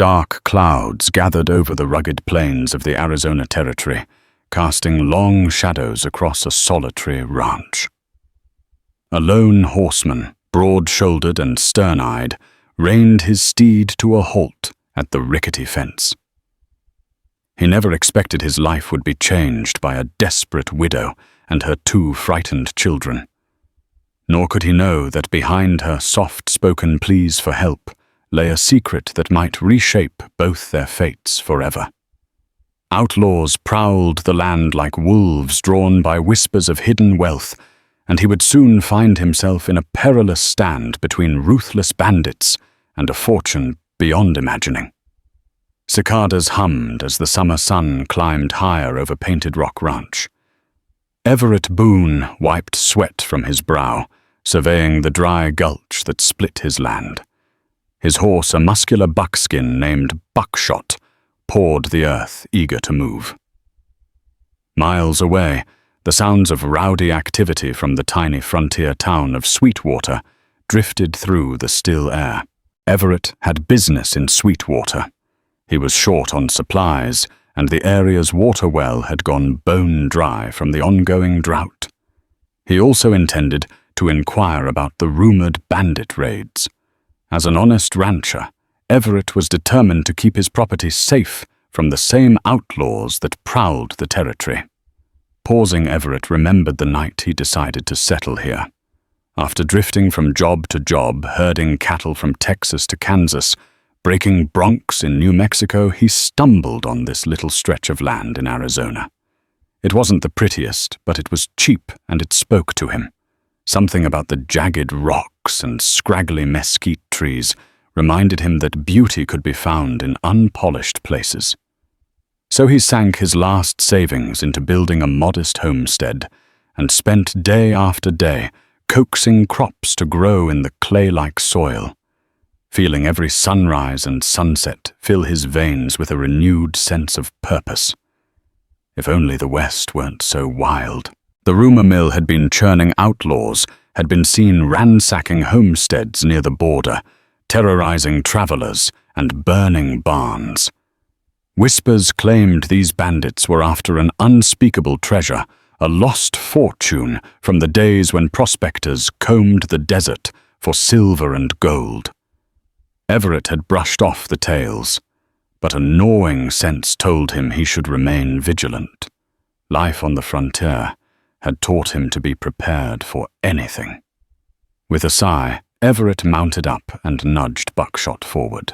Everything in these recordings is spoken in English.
Dark clouds gathered over the rugged plains of the Arizona Territory, casting long shadows across a solitary ranch. A lone horseman, broad-shouldered and stern-eyed, reined his steed to a halt at the rickety fence. He never expected his life would be changed by a desperate widow and her 2 frightened children. Nor could he know that behind her soft-spoken pleas for help lay a secret that might reshape both their fates forever. Outlaws prowled the land like wolves drawn by whispers of hidden wealth, and he would soon find himself in a perilous stand between ruthless bandits and a fortune beyond imagining. Cicadas hummed as the summer sun climbed higher over Painted Rock Ranch. Everett Boone wiped sweat from his brow, surveying the dry gulch that split his land. His horse, a muscular buckskin named Buckshot, pawed the earth, eager to move. Miles away, the sounds of rowdy activity from the tiny frontier town of Sweetwater drifted through the still air. Everett had business in Sweetwater. He was short on supplies, and the area's water well had gone bone dry from the ongoing drought. He also intended to inquire about the rumored bandit raids. As an honest rancher, Everett was determined to keep his property safe from the same outlaws that prowled the territory. Pausing, Everett remembered the night he decided to settle here. After drifting from job to job, herding cattle from Texas to Kansas, breaking broncs in New Mexico, he stumbled on this little stretch of land in Arizona. It wasn't the prettiest, but it was cheap and it spoke to him. Something about the jagged rocks and scraggly mesquite trees reminded him that beauty could be found in unpolished places. So he sank his last savings into building a modest homestead and spent day after day coaxing crops to grow in the clay-like soil, feeling every sunrise and sunset fill his veins with a renewed sense of purpose. If only the West weren't so wild. The rumor mill had been churning outlaws, had been seen ransacking homesteads near the border, terrorizing travelers and burning barns. Whispers claimed these bandits were after an unspeakable treasure, a lost fortune from the days when prospectors combed the desert for silver and gold. Everett had brushed off the tales, but a gnawing sense told him he should remain vigilant. Life on the frontier had taught him to be prepared for anything. With a sigh, Everett mounted up and nudged Buckshot forward.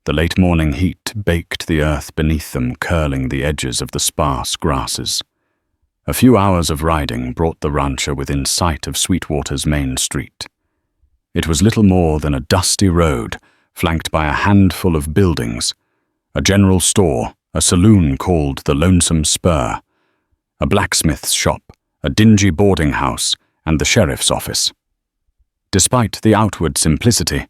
The late morning heat baked the earth beneath them, curling the edges of the sparse grasses. A few hours of riding brought the rancher within sight of Sweetwater's main street. It was little more than a dusty road, flanked by a handful of buildings, a general store, a saloon called the Lonesome Spur, a blacksmith's shop, a dingy boarding house, and the sheriff's office. Despite the outward simplicity,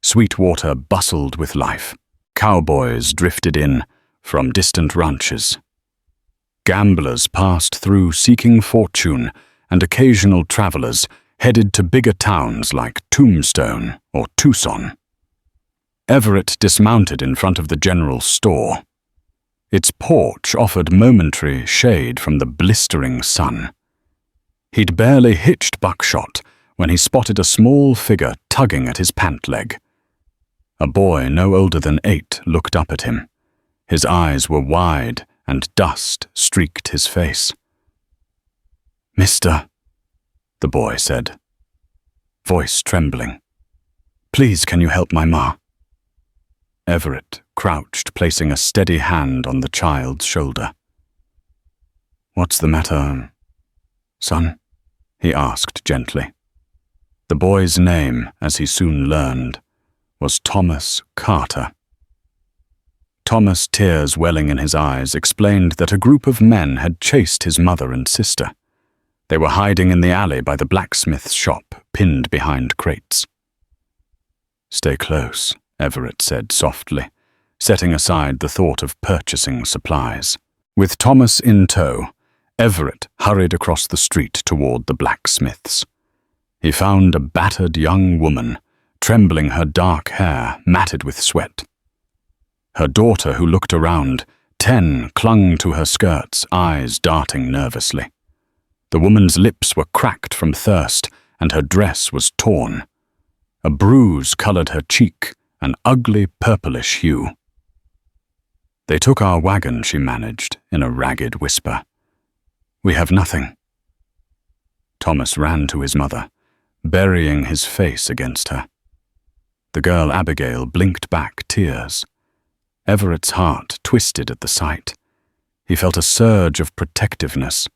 Sweetwater bustled with life. Cowboys drifted in from distant ranches. Gamblers passed through seeking fortune, and occasional travelers headed to bigger towns like Tombstone or Tucson. Everett dismounted in front of the general store. Its porch offered momentary shade from the blistering sun. He'd barely hitched Buckshot when he spotted a small figure tugging at his pant leg. A boy no older than 8 looked up at him. His eyes were wide and dust streaked his face. "Mister," the boy said, voice trembling, "please can you help my ma?" Everett crouched, placing a steady hand on the child's shoulder. "What's the matter, son?" he asked gently. The boy's name, as he soon learned, was Thomas Carter. Thomas, tears welling in his eyes, explained that a group of men had chased his mother and sister. They were hiding in the alley by the blacksmith's shop, pinned behind crates. "Stay close," Everett said softly, setting aside the thought of purchasing supplies. With Thomas in tow, Everett hurried across the street toward the blacksmith's. He found a battered young woman, trembling, her dark hair matted with sweat. Her daughter, who looked around, 10, clung to her skirts, eyes darting nervously. The woman's lips were cracked from thirst, and her dress was torn. A bruise colored her cheek, an ugly purplish hue. "They took our wagon," she managed, in a ragged whisper. "We have nothing." Thomas ran to his mother, burying his face against her. The girl Abigail blinked back tears. Everett's heart twisted at the sight. He felt a surge of protectiveness.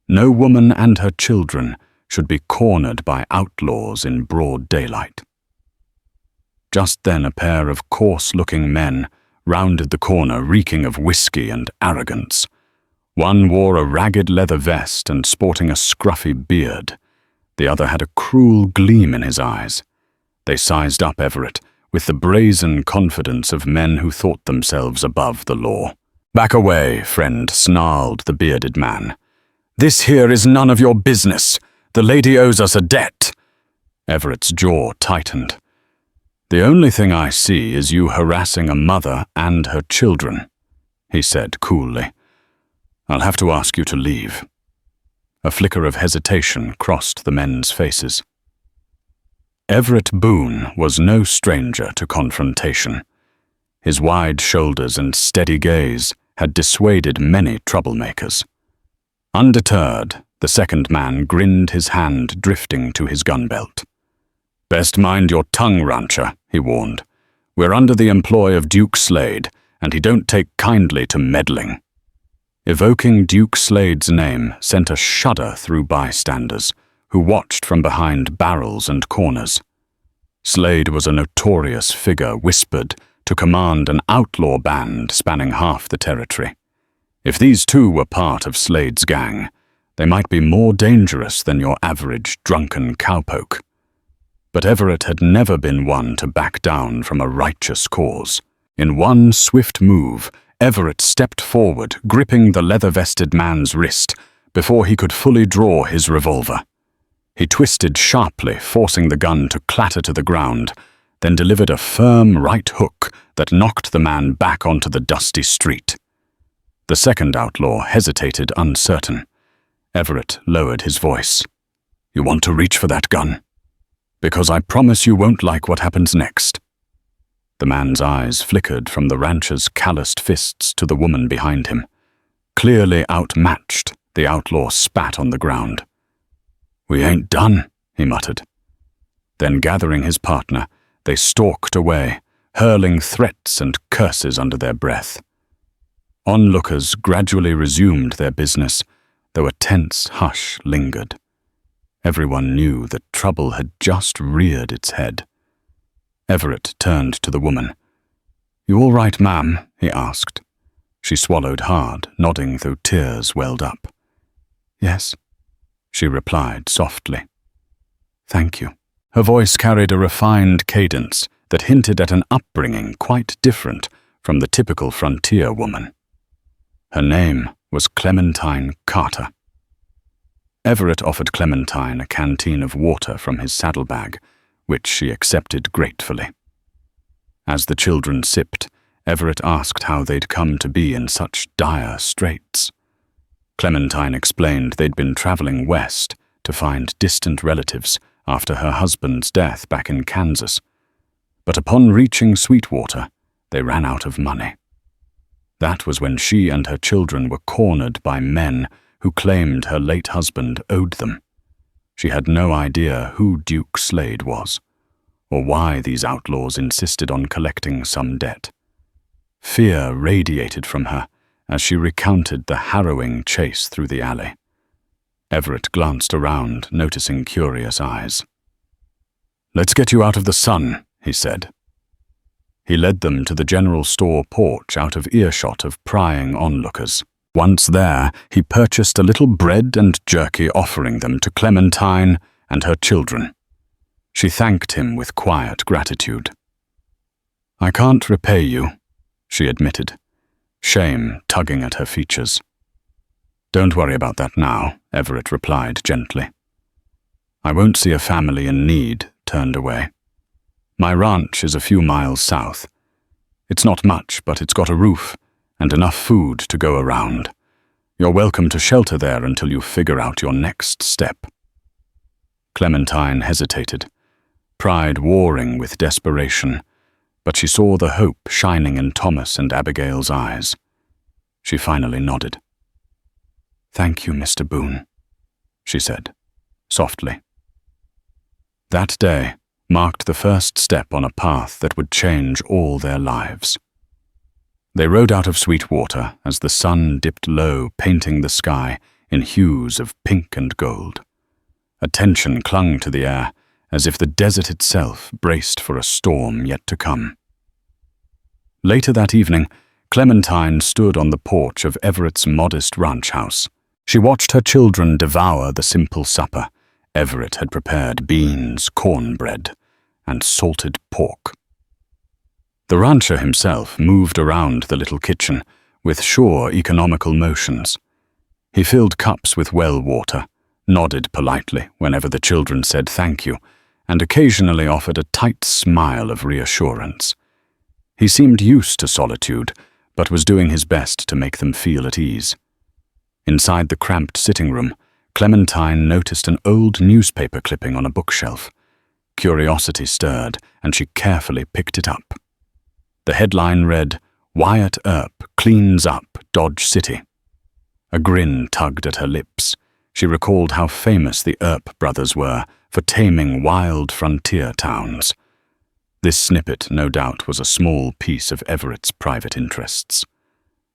No woman and her children should be cornered by outlaws in broad daylight. Just then a pair of coarse-looking men rounded the corner, reeking of whiskey and arrogance. One wore a ragged leather vest and sporting a scruffy beard. The other had a cruel gleam in his eyes. They sized up Everett with the brazen confidence of men who thought themselves above the law. "Back away, friend," snarled the bearded man. "This here is none of your business. The lady owes us a debt." Everett's jaw tightened. "The only thing I see is you harassing a mother and her children," he said coolly. "I'll have to ask you to leave." A flicker of hesitation crossed the men's faces. Everett Boone was no stranger to confrontation. His wide shoulders and steady gaze had dissuaded many troublemakers. Undeterred, the second man grinned, his hand drifting to his gun belt. "Best mind your tongue, rancher," he warned. "We're under the employ of Duke Slade, and he don't take kindly to meddling." Evoking Duke Slade's name sent a shudder through bystanders, who watched from behind barrels and corners. Slade was a notorious figure whispered to command an outlaw band spanning half the territory. If these two were part of Slade's gang, they might be more dangerous than your average drunken cowpoke. But Everett had never been one to back down from a righteous cause. In one swift move, Everett stepped forward, gripping the leather-vested man's wrist before he could fully draw his revolver. He twisted sharply, forcing the gun to clatter to the ground, then delivered a firm right hook that knocked the man back onto the dusty street. The second outlaw hesitated, uncertain. Everett lowered his voice. "You want to reach for that gun? Because I promise you won't like what happens next." The man's eyes flickered from the rancher's calloused fists to the woman behind him. Clearly outmatched, the outlaw spat on the ground. "We ain't done," he muttered. Then, gathering his partner, they stalked away, hurling threats and curses under their breath. Onlookers gradually resumed their business, though a tense hush lingered. Everyone knew that trouble had just reared its head. Everett turned to the woman. "You all right, ma'am?" he asked. She swallowed hard, nodding though tears welled up. "Yes," she replied softly. "Thank you." Her voice carried a refined cadence that hinted at an upbringing quite different from the typical frontier woman. Her name was Clementine Carter. Everett offered Clementine a canteen of water from his saddlebag, which she accepted gratefully. As the children sipped, Everett asked how they'd come to be in such dire straits. Clementine explained they'd been traveling west to find distant relatives after her husband's death back in Kansas. But upon reaching Sweetwater, they ran out of money. That was when she and her children were cornered by men who claimed her late husband owed them. She had no idea who Duke Slade was, or why these outlaws insisted on collecting some debt. Fear radiated from her as she recounted the harrowing chase through the alley. Everett glanced around, noticing curious eyes. "Let's get you out of the sun," he said. He led them to the general store porch out of earshot of prying onlookers. Once there, he purchased a little bread and jerky, offering them to Clementine and her children. She thanked him with quiet gratitude. "I can't repay you," she admitted, shame tugging at her features. "Don't worry about that now," Everett replied gently. "I won't see a family in need turned away. My ranch is a few miles south. It's not much, but it's got a roof and enough food to go around. You're welcome to shelter there until you figure out your next step." Clementine hesitated, pride warring with desperation, but she saw the hope shining in Thomas and Abigail's eyes. She finally nodded. "Thank you, Mr. Boone," she said, softly. That day marked the first step on a path that would change all their lives. They rode out of Sweetwater as the sun dipped low, painting the sky in hues of pink and gold. A tension clung to the air, as if the desert itself braced for a storm yet to come. Later that evening, Clementine stood on the porch of Everett's modest ranch house. She watched her children devour the simple supper. Everett had prepared beans, cornbread, and salted pork. The rancher himself moved around the little kitchen with sure economical motions. He filled cups with well water, nodded politely whenever the children said thank you, and occasionally offered a tight smile of reassurance. He seemed used to solitude, but was doing his best to make them feel at ease. Inside the cramped sitting room, Clementine noticed an old newspaper clipping on a bookshelf. Curiosity stirred, and she carefully picked it up. The headline read, "Wyatt Earp cleans up Dodge City." A grin tugged at her lips. She recalled how famous the Earp brothers were for taming wild frontier towns. This snippet, no doubt, was a small piece of Everett's private interests.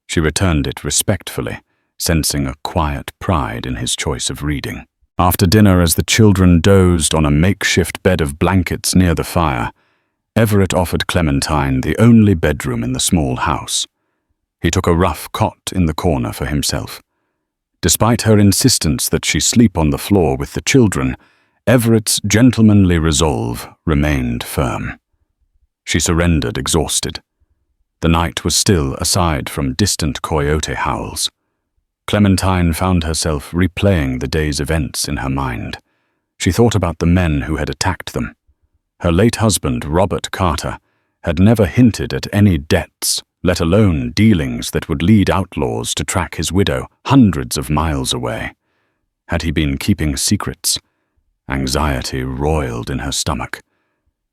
She returned it respectfully, sensing a quiet pride in his choice of reading. After dinner, as the children dozed on a makeshift bed of blankets near the fire, Everett offered Clementine the only bedroom in the small house. He took a rough cot in the corner for himself. Despite her insistence that she sleep on the floor with the children, Everett's gentlemanly resolve remained firm. She surrendered exhausted. The night was still, aside from distant coyote howls. Clementine found herself replaying the day's events in her mind. She thought about the men who had attacked them. Her late husband, Robert Carter, had never hinted at any debts, let alone dealings that would lead outlaws to track his widow hundreds of miles away. Had he been keeping secrets? Anxiety roiled in her stomach.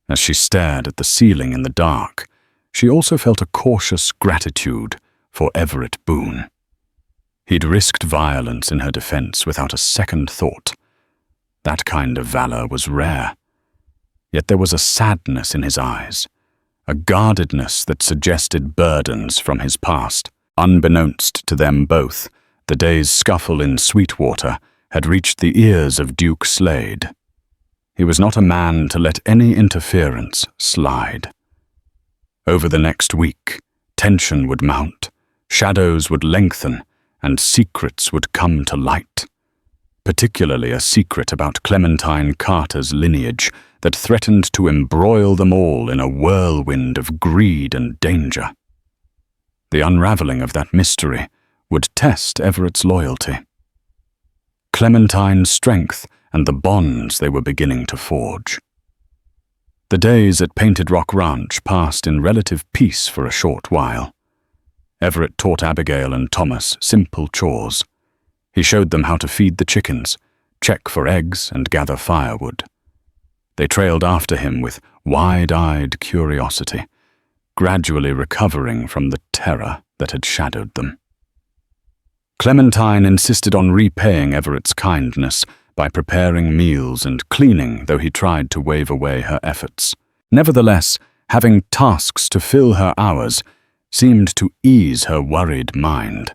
As she stared at the ceiling in the dark, she also felt a cautious gratitude for Everett Boone. He'd risked violence in her defense without a second thought. That kind of valor was rare. Yet there was a sadness in his eyes, a guardedness that suggested burdens from his past. Unbeknownst to them both, the day's scuffle in Sweetwater had reached the ears of Duke Slade. He was not a man to let any interference slide. Over the next week, tension would mount, shadows would lengthen, and secrets would come to light. Particularly a secret about Clementine Carter's lineage that threatened to embroil them all in a whirlwind of greed and danger. The unraveling of that mystery would test Everett's loyalty, Clementine's strength, and the bonds they were beginning to forge. The days at Painted Rock Ranch passed in relative peace for a short while. Everett taught Abigail and Thomas simple chores. He showed them how to feed the chickens, check for eggs, and gather firewood. They trailed after him with wide-eyed curiosity, gradually recovering from the terror that had shadowed them. Clementine insisted on repaying Everett's kindness by preparing meals and cleaning, though he tried to wave away her efforts. Nevertheless, having tasks to fill her hours seemed to ease her worried mind.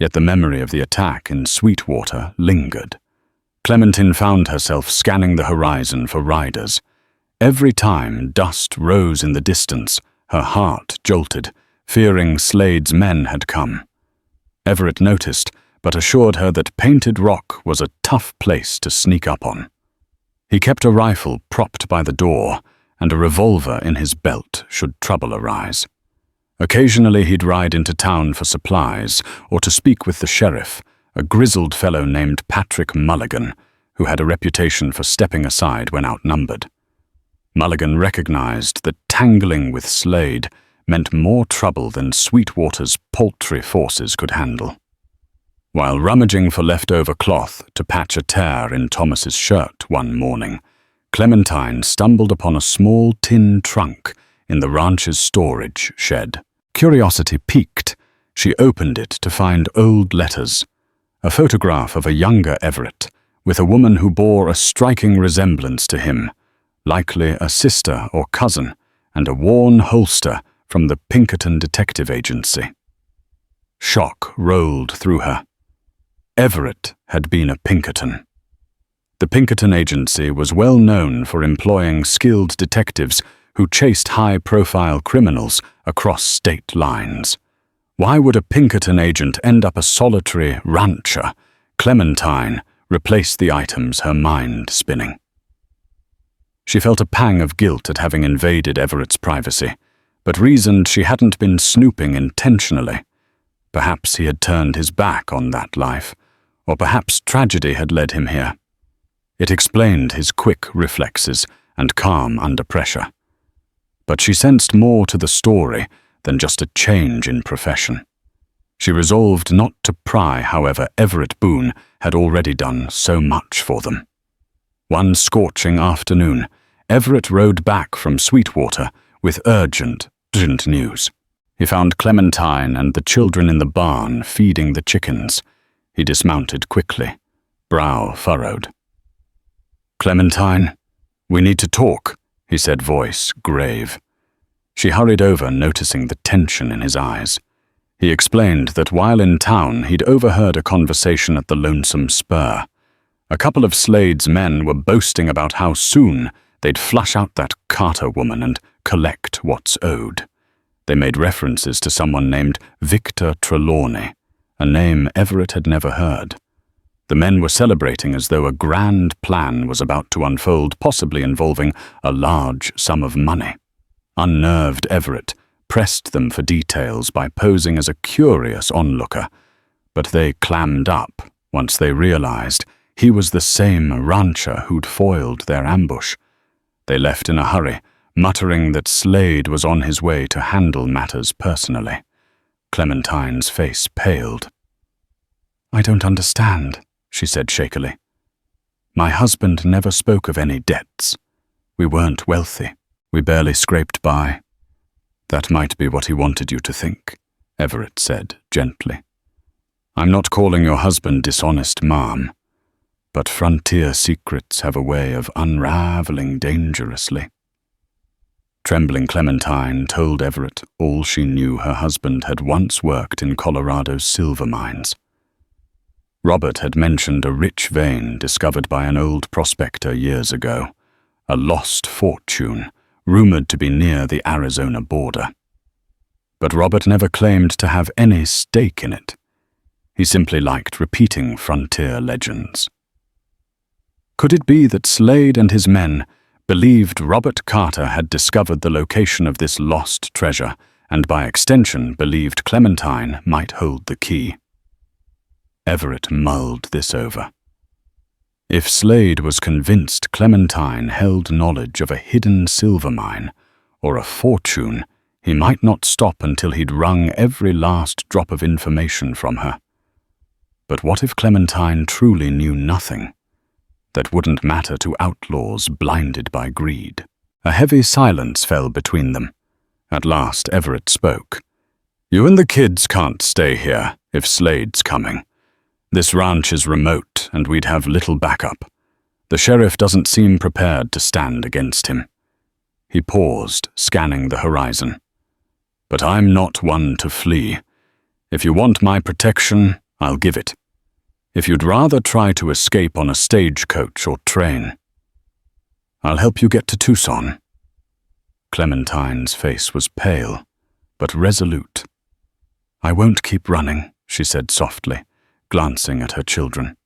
Yet the memory of the attack in Sweetwater lingered. Clementine found herself scanning the horizon for riders. Every time dust rose in the distance, her heart jolted, fearing Slade's men had come. Everett noticed, but assured her that Painted Rock was a tough place to sneak up on. He kept a rifle propped by the door and a revolver in his belt should trouble arise. Occasionally he'd ride into town for supplies or to speak with the sheriff, a grizzled fellow named Patrick Mulligan, who had a reputation for stepping aside when outnumbered. Mulligan recognized that tangling with Slade meant more trouble than Sweetwater's paltry forces could handle. While rummaging for leftover cloth to patch a tear in Thomas's shirt one morning, Clementine stumbled upon a small tin trunk in the ranch's storage shed. Curiosity piqued, she opened it to find old letters, a photograph of a younger Everett, with a woman who bore a striking resemblance to him, likely a sister or cousin, and a worn holster from the Pinkerton Detective Agency. Shock rolled through her. Everett had been a Pinkerton. The Pinkerton Agency was well known for employing skilled detectives who chased high-profile criminals across state lines. Why would a Pinkerton agent end up a solitary rancher? Clementine replaced the items, her mind spinning. She felt a pang of guilt at having invaded Everett's privacy, but reasoned she hadn't been snooping intentionally. Perhaps he had turned his back on that life, or perhaps tragedy had led him here. It explained his quick reflexes and calm under pressure. But she sensed more to the story than just a change in profession. She resolved not to pry, however, Everett Boone had already done so much for them. One scorching afternoon, Everett rode back from Sweetwater with urgent news. He found Clementine and the children in the barn feeding the chickens. He dismounted quickly, brow furrowed. "Clementine, we need to talk," he said, voice grave. She hurried over, noticing the tension in his eyes. He explained that while in town, he'd overheard a conversation at the Lonesome Spur. A couple of Slade's men were boasting about how soon they'd flush out that Carter woman and collect what's owed. They made references to someone named Victor Trelawney, a name Everett had never heard. The men were celebrating as though a grand plan was about to unfold, possibly involving a large sum of money. Unnerved Everett pressed them for details by posing as a curious onlooker, but they clammed up once they realized he was the same rancher who'd foiled their ambush. They left in a hurry, muttering that Slade was on his way to handle matters personally. Clementine's face paled. "I don't understand," she said shakily. "My husband never spoke of any debts. We weren't wealthy. We barely scraped by." "That might be what he wanted you to think," Everett said gently. "I'm not calling your husband dishonest, ma'am, but frontier secrets have a way of unraveling dangerously." Trembling Clementine told Everett all she knew. Her husband had once worked in Colorado's silver mines. Robert had mentioned a rich vein discovered by an old prospector years ago, a lost fortune, rumored to be near the Arizona border. But Robert never claimed to have any stake in it. He simply liked repeating frontier legends. Could it be that Slade and his men believed Robert Carter had discovered the location of this lost treasure, and by extension believed Clementine might hold the key? Everett mulled this over. If Slade was convinced Clementine held knowledge of a hidden silver mine, or a fortune, he might not stop until he'd wrung every last drop of information from her. But what if Clementine truly knew nothing? That wouldn't matter to outlaws blinded by greed. A heavy silence fell between them. At last Everett spoke. "You and the kids can't stay here if Slade's coming. This ranch is remote, and we'd have little backup. The sheriff doesn't seem prepared to stand against him." He paused, scanning the horizon. "But I'm not one to flee. If you want my protection, I'll give it. If you'd rather try to escape on a stagecoach or train, I'll help you get to Tucson." Clementine's face was pale, but resolute. "I won't keep running," she said softly, glancing at her children.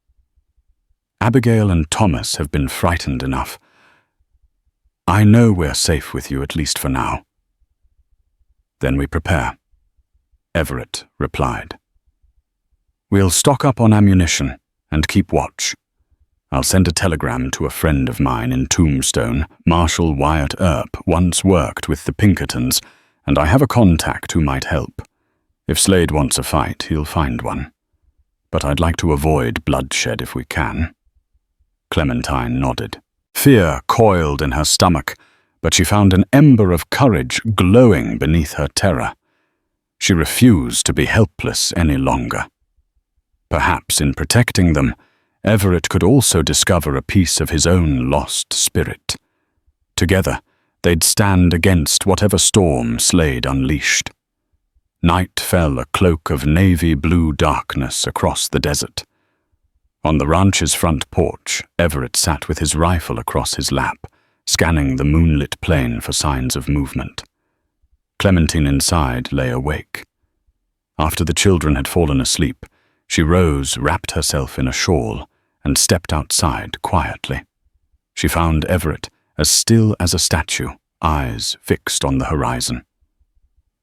"Abigail and Thomas have been frightened enough. I know we're safe with you, at least for now." "Then we prepare," Everett replied. "We'll stock up on ammunition and keep watch. I'll send a telegram to a friend of mine in Tombstone. Marshal Wyatt Earp once worked with the Pinkertons and I have a contact who might help. If Slade wants a fight, he'll find one. But I'd like to avoid bloodshed if we can." Clementine nodded. Fear coiled in her stomach, but she found an ember of courage glowing beneath her terror. She refused to be helpless any longer. Perhaps in protecting them, Everett could also discover a piece of his own lost spirit. Together, they'd stand against whatever storm Slade unleashed. Night fell a cloak of navy blue darkness across the desert. On the ranch's front porch, Everett sat with his rifle across his lap, scanning the moonlit plain for signs of movement. Clementine inside lay awake. After the children had fallen asleep, she rose, wrapped herself in a shawl, and stepped outside quietly. She found Everett as still as a statue, eyes fixed on the horizon.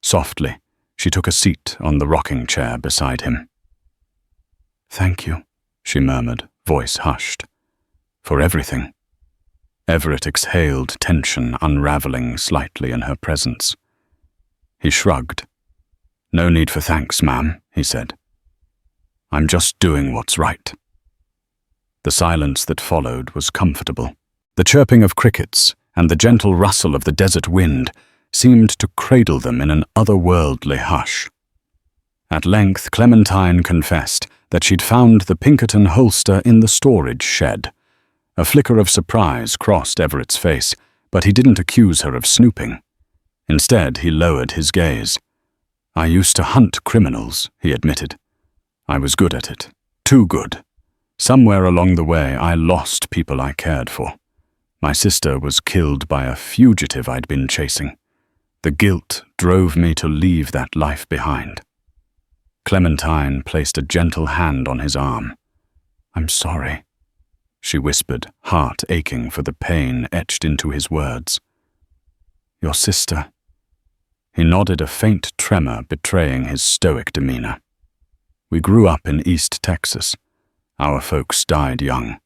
Softly, she took a seat on the rocking chair beside him. "Thank you," she murmured, voice hushed. "For everything." Everett exhaled tension unraveling slightly in her presence. He shrugged. "No need for thanks, ma'am," he said. "I'm just doing what's right." The silence that followed was comfortable. The chirping of crickets and the gentle rustle of the desert wind seemed to cradle them in an otherworldly hush. At length, Clementine confessed that she'd found the Pinkerton holster in the storage shed. A flicker of surprise crossed Everett's face, but he didn't accuse her of snooping. Instead, he lowered his gaze. "I used to hunt criminals," he admitted. "I was good at it. Too good. Somewhere along the way, I lost people I cared for. My sister was killed by a fugitive I'd been chasing. The guilt drove me to leave that life behind." Clementine placed a gentle hand on his arm. "I'm sorry," she whispered, heart aching for the pain etched into his words. "Your sister." He nodded, a faint tremor betraying his stoic demeanor. "We grew up in East Texas. Our folks died young.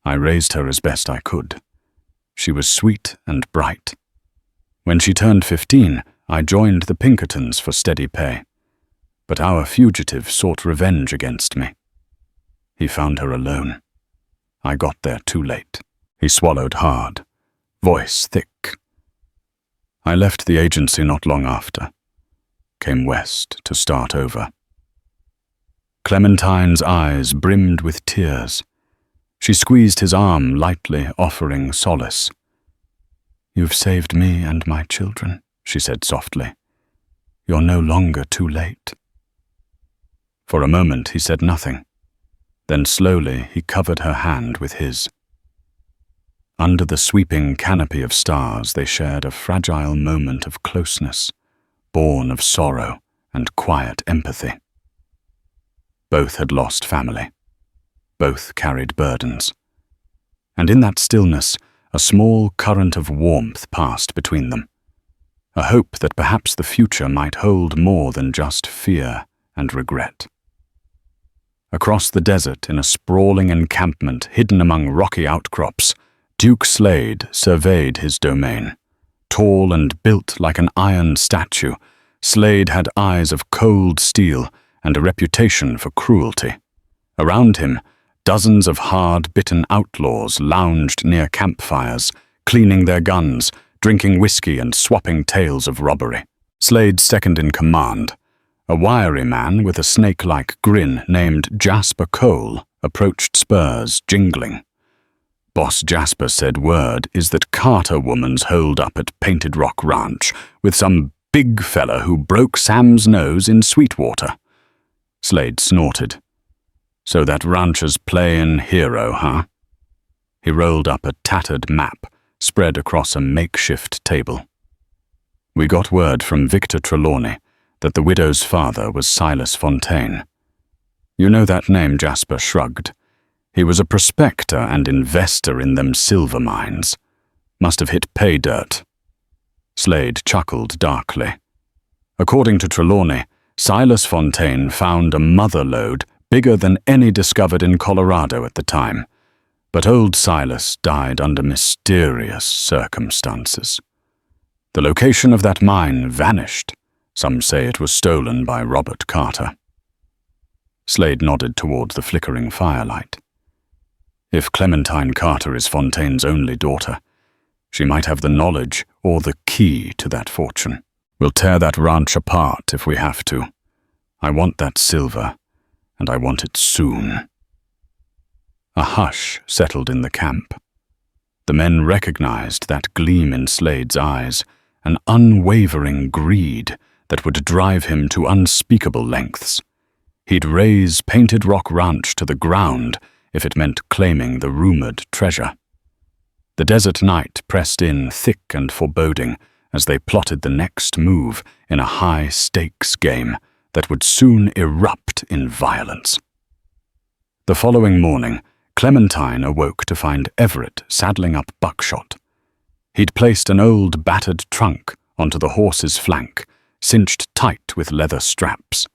I raised her as best I could. She was sweet and bright. When she turned 15, I joined the Pinkertons for steady pay. But our fugitive sought revenge against me. He found her alone. I got there too late." He swallowed hard, voice thick. "I left the agency not long after. Came west to start over." Clementine's eyes brimmed with tears. She squeezed his arm lightly, offering solace. "You've saved me and my children," she said softly. "You're no longer too late." For a moment he said nothing. Then slowly he covered her hand with his. Under the sweeping canopy of stars they shared a fragile moment of closeness, born of sorrow and quiet empathy. Both had lost family. Both carried burdens. And in that stillness, a small current of warmth passed between them. A hope that perhaps the future might hold more than just fear and regret. Across the desert, in a sprawling encampment hidden among rocky outcrops, Duke Slade surveyed his domain. Tall and built like an iron statue, Slade had eyes of cold steel and a reputation for cruelty. Around him, dozens of hard-bitten outlaws lounged near campfires, cleaning their guns, drinking whiskey and swapping tales of robbery. Slade's second-in-command, a wiry man with a snake-like grin named Jasper Cole, approached spurs jingling. Boss Jasper said word is that Carter woman's holed up at Painted Rock Ranch with some big fella who broke Sam's nose in Sweetwater. Slade snorted. "So that rancher's playin' hero, huh?" He rolled up a tattered map, spread across a makeshift table. "We got word from Victor Trelawney that the widow's father was Silas Fontaine. You know that name?" Jasper shrugged. "He was a prospector and investor in them silver mines. Must have hit pay dirt." Slade chuckled darkly. According to Trelawney, Silas Fontaine found a mother lode bigger than any discovered in Colorado at the time, but old Silas died under mysterious circumstances. The location of that mine vanished. Some say it was stolen by Robert Carter. Slade nodded toward the flickering firelight. If Clementine Carter is Fontaine's only daughter, she might have the knowledge or the key to that fortune. We'll tear that ranch apart if we have to. I want that silver, and I want it soon. A hush settled in the camp. The men recognized that gleam in Slade's eyes, an unwavering greed that would drive him to unspeakable lengths. He'd raze Painted Rock Ranch to the ground if it meant claiming the rumored treasure. The desert night pressed in thick and foreboding as they plotted the next move in a high-stakes game that would soon erupt in violence. The following morning, Clementine awoke to find Everett saddling up Buckshot. He'd placed an old battered trunk onto the horse's flank, cinched tight with leather straps.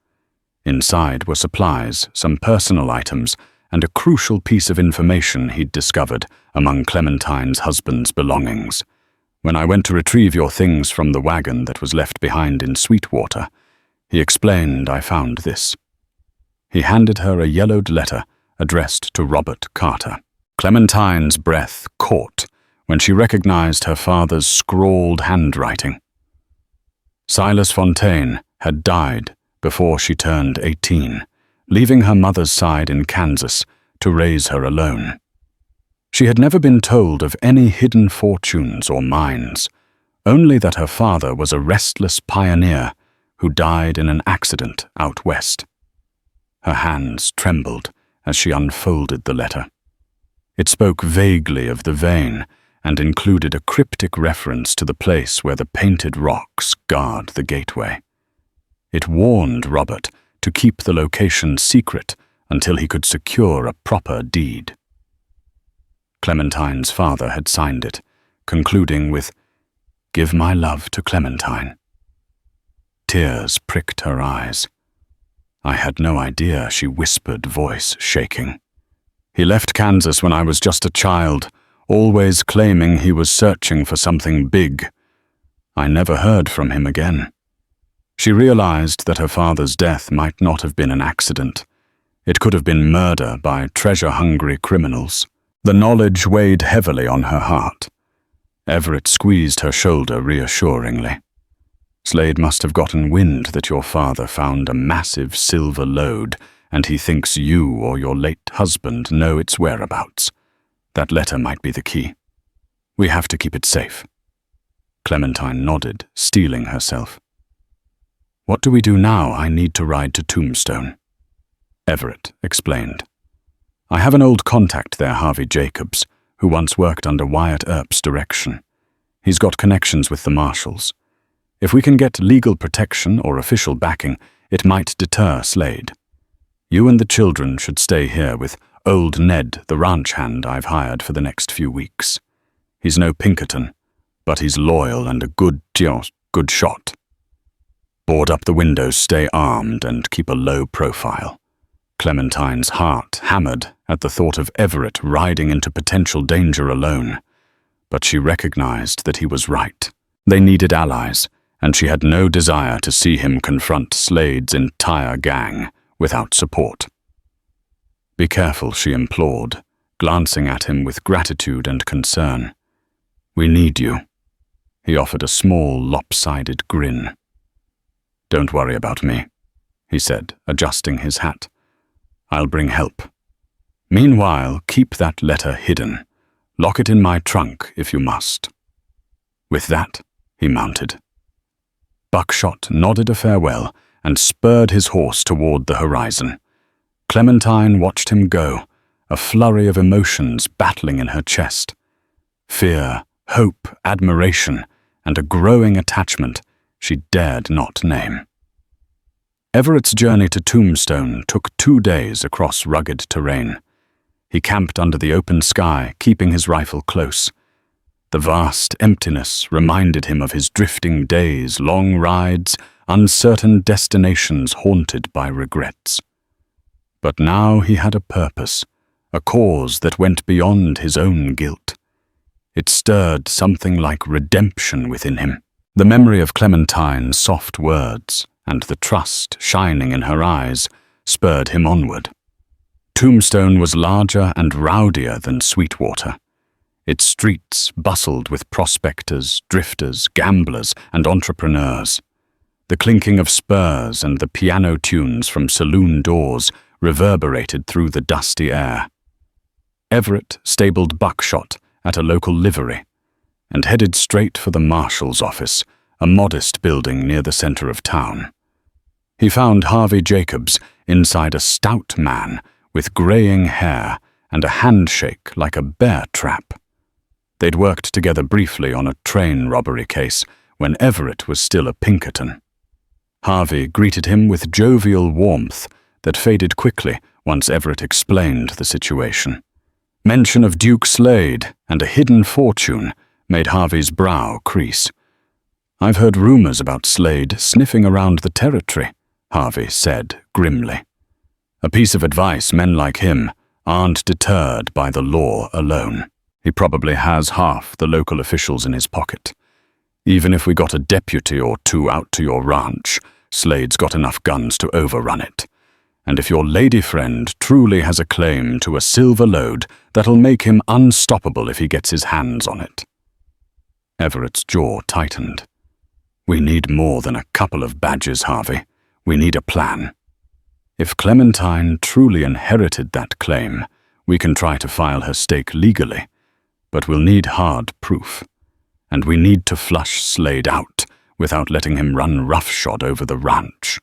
Inside were supplies, some personal items, and a crucial piece of information he'd discovered among Clementine's husband's belongings. When I went to retrieve your things from the wagon that was left behind in Sweetwater, he explained I found this. He handed her a yellowed letter addressed to Robert Carter. Clementine's breath caught when she recognized her father's scrawled handwriting. Silas Fontaine had died before she turned 18, leaving her mother's side in Kansas to raise her alone. She had never been told of any hidden fortunes or mines, only that her father was a restless pioneer who died in an accident out west. Her hands trembled as she unfolded the letter. It spoke vaguely of the vein and included a cryptic reference to the place where the painted rocks guard the gateway. It warned Robert to keep the location secret until he could secure a proper deed. Clementine's father had signed it, concluding with, "Give my love to Clementine." Tears pricked her eyes. I had no idea, she whispered, voice shaking. He left Kansas when I was just a child, always claiming he was searching for something big. I never heard from him again. She realized that her father's death might not have been an accident. It could have been murder by treasure-hungry criminals. The knowledge weighed heavily on her heart. Everett squeezed her shoulder reassuringly. Slade must have gotten wind that your father found a massive silver lode, and he thinks you or your late husband know its whereabouts. That letter might be the key. We have to keep it safe. Clementine nodded, steeling herself. What do we do now? I need to ride to Tombstone. Everett explained. I have an old contact there, Harvey Jacobs, who once worked under Wyatt Earp's direction. He's got connections with the marshals. If we can get legal protection or official backing, it might deter Slade. You and the children should stay here with old Ned, the ranch hand I've hired for the next few weeks. He's no Pinkerton, but he's loyal and a good shot. Board up the windows, stay armed, and keep a low profile. Clementine's heart hammered at the thought of Everett riding into potential danger alone, but she recognized that he was right. They needed allies, and she had no desire to see him confront Slade's entire gang without support. Be careful, she implored, glancing at him with gratitude and concern. We need you. He offered a small, lopsided grin. Don't worry about me, he said, adjusting his hat. I'll bring help. Meanwhile, keep that letter hidden. Lock it in my trunk if you must. With that, he mounted. Buckshot nodded a farewell and spurred his horse toward the horizon. Clementine watched him go, a flurry of emotions battling in her chest. Fear, hope, admiration, and a growing attachment she dared not name. Everett's journey to Tombstone took 2 days across rugged terrain. He camped under the open sky, keeping his rifle close. The vast emptiness reminded him of his drifting days, long rides, uncertain destinations haunted by regrets. But now he had a purpose, a cause that went beyond his own guilt. It stirred something like redemption within him. The memory of Clementine's soft words and the trust shining in her eyes spurred him onward. Tombstone was larger and rowdier than Sweetwater. Its streets bustled with prospectors, drifters, gamblers, and entrepreneurs. The clinking of spurs and the piano tunes from saloon doors reverberated through the dusty air. Everett stabled Buckshot at a local livery and headed straight for the marshal's office, a modest building near the center of town. He found Harvey Jacobs inside a stout man with graying hair and a handshake like a bear trap. They'd worked together briefly on a train robbery case when Everett was still a Pinkerton. Harvey greeted him with jovial warmth that faded quickly once Everett explained the situation. Mention of Duke Slade and a hidden fortune made Harvey's brow crease. "I've heard rumors about Slade sniffing around the territory," Harvey said grimly. "A piece of advice men like him aren't deterred by the law alone. He probably has half the local officials in his pocket. Even if we got a deputy or two out to your ranch, Slade's got enough guns to overrun it. And if your lady friend truly has a claim to a silver lode, that'll make him unstoppable if he gets his hands on it." Everett's jaw tightened. "We need more than a couple of badges, Harvey. We need a plan. If Clementine truly inherited that claim, we can try to file her stake legally, but we'll need hard proof. And we need to flush Slade out without letting him run roughshod over the ranch."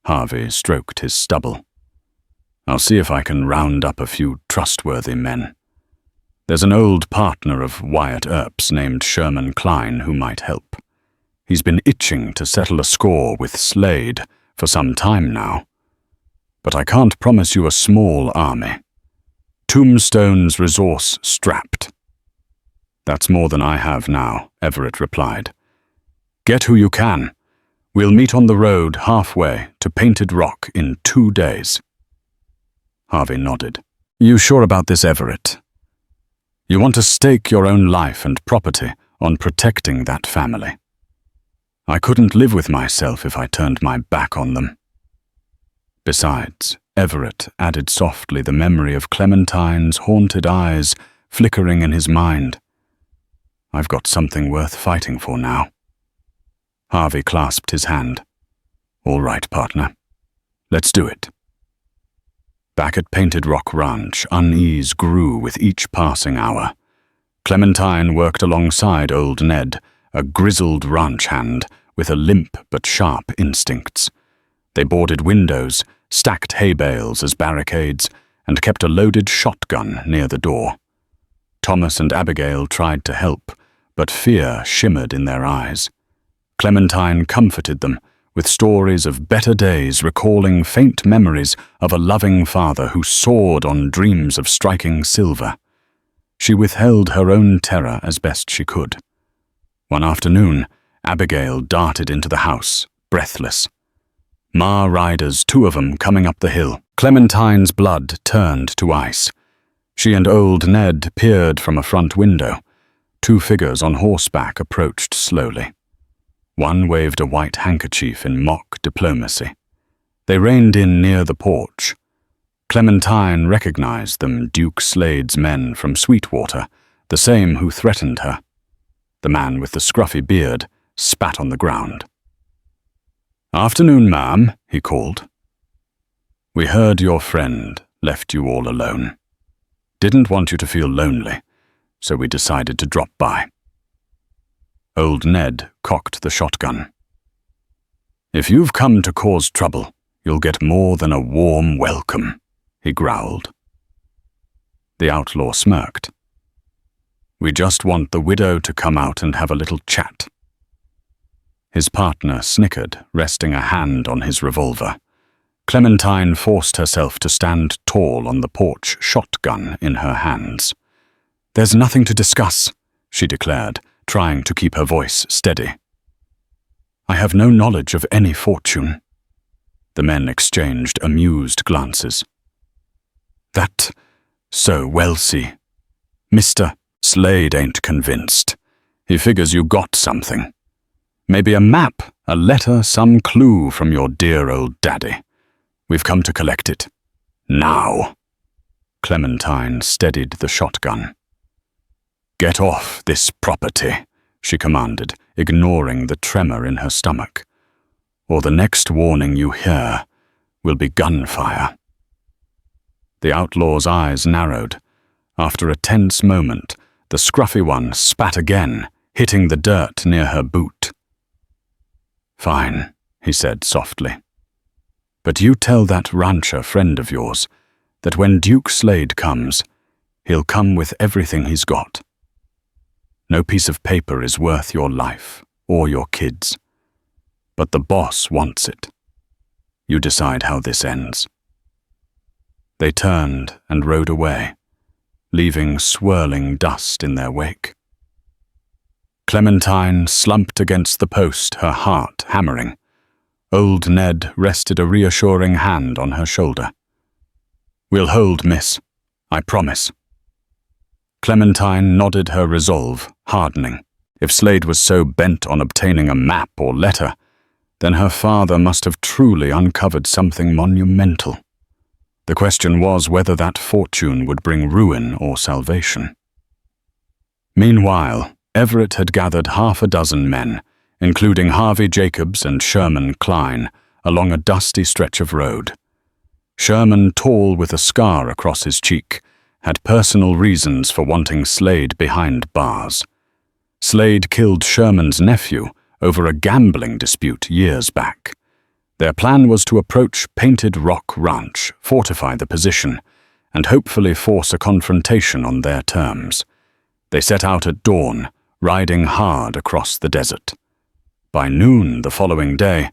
Harvey stroked his stubble. "I'll see if I can round up a few trustworthy men. There's an old partner of Wyatt Earp's named Sherman Klein who might help. He's been itching to settle a score with Slade for some time now. But I can't promise you a small army. Tombstone's resource-strapped." "That's more than I have now," Everett replied. "Get who you can. We'll meet on the road halfway to Painted Rock in 2 days." Harvey nodded. "You sure about this, Everett? You want to stake your own life and property on protecting that family. I couldn't live with myself if I turned my back on them." Besides, Everett added softly the memory of Clementine's haunted eyes flickering in his mind. "I've got something worth fighting for now." Harvey clasped his hand. "All right, partner. Let's do it." Back at Painted Rock Ranch, unease grew with each passing hour. Clementine worked alongside Old Ned, a grizzled ranch hand with a limp but sharp instincts. They boarded windows, stacked hay bales as barricades, and kept a loaded shotgun near the door. Thomas and Abigail tried to help, but fear shimmered in their eyes. Clementine comforted them with stories of better days, recalling faint memories of a loving father who soared on dreams of striking silver. She withheld her own terror as best she could. One afternoon, Abigail darted into the house, breathless. Ma riders, 2 of them, coming up the hill. Clementine's blood turned to ice. She and Old Ned peered from a front window. 2 figures on horseback approached slowly. One waved a white handkerchief in mock diplomacy. They reined in near the porch. Clementine recognized them, Duke Slade's men from Sweetwater, the same who threatened her. The man with the scruffy beard spat on the ground. "Afternoon, ma'am," he called. "We heard your friend left you all alone. Didn't want you to feel lonely, so we decided to drop by." Old Ned cocked the shotgun. "If you've come to cause trouble, you'll get more than a warm welcome," he growled. The outlaw smirked. "We just want the widow to come out and have a little chat." His partner snickered, resting a hand on his revolver. Clementine forced herself to stand tall on the porch, shotgun in her hands. "There's nothing to discuss," she declared, trying to keep her voice steady. "I have no knowledge of any fortune." The men exchanged amused glances. "That so well, see. Mr. Slade ain't convinced. He figures you got something. Maybe a map, a letter, some clue from your dear old daddy. We've come to collect it. Now. Clementine steadied the shotgun. Get off this property, she commanded, ignoring the tremor in her stomach. Or the next warning you hear will be gunfire. The outlaw's eyes narrowed. After a tense moment, the scruffy one spat again, hitting the dirt near her boot. Fine, he said softly. But you tell that rancher friend of yours that when Duke Slade comes, he'll come with everything he's got. No piece of paper is worth your life or your kids. But the boss wants it. You decide how this ends. They turned and rode away, leaving swirling dust in their wake. Clementine slumped against the post, her heart hammering. Old Ned rested a reassuring hand on her shoulder. We'll hold, miss. I promise. Clementine nodded her resolve, hardening. If Slade was so bent on obtaining a map or letter, then her father must have truly uncovered something monumental. The question was whether that fortune would bring ruin or salvation. Meanwhile, Everett had gathered 6 men, including Harvey Jacobs and Sherman Klein, along a dusty stretch of road. Sherman, tall with a scar across his cheek, had personal reasons for wanting Slade behind bars. Slade killed Sherman's nephew over a gambling dispute years back. Their plan was to approach Painted Rock Ranch, fortify the position, and hopefully force a confrontation on their terms. They set out at dawn, riding hard across the desert. By noon the following day,